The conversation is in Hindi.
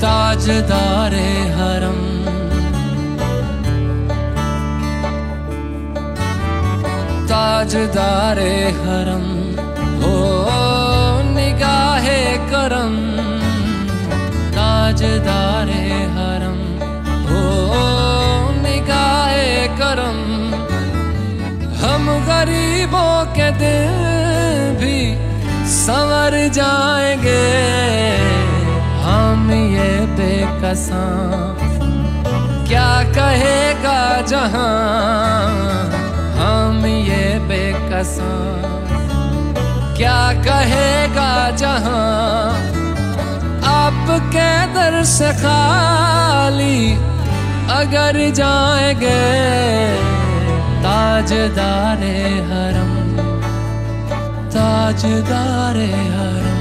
ताजदारे हरम, ताजदारे हरम, हो निगाहे करम, ताजदारे हरम, हो निगाहे करम। हम गरीबों के दिल भी संवर जाएंगे, हम ये बेकसां क्या कहेगा जहां, हम ये बेकसां क्या कहेगा जहां। आपके दर से खाली अगर जाएंगे, ताजदारे हरम, ताजदारे हरम।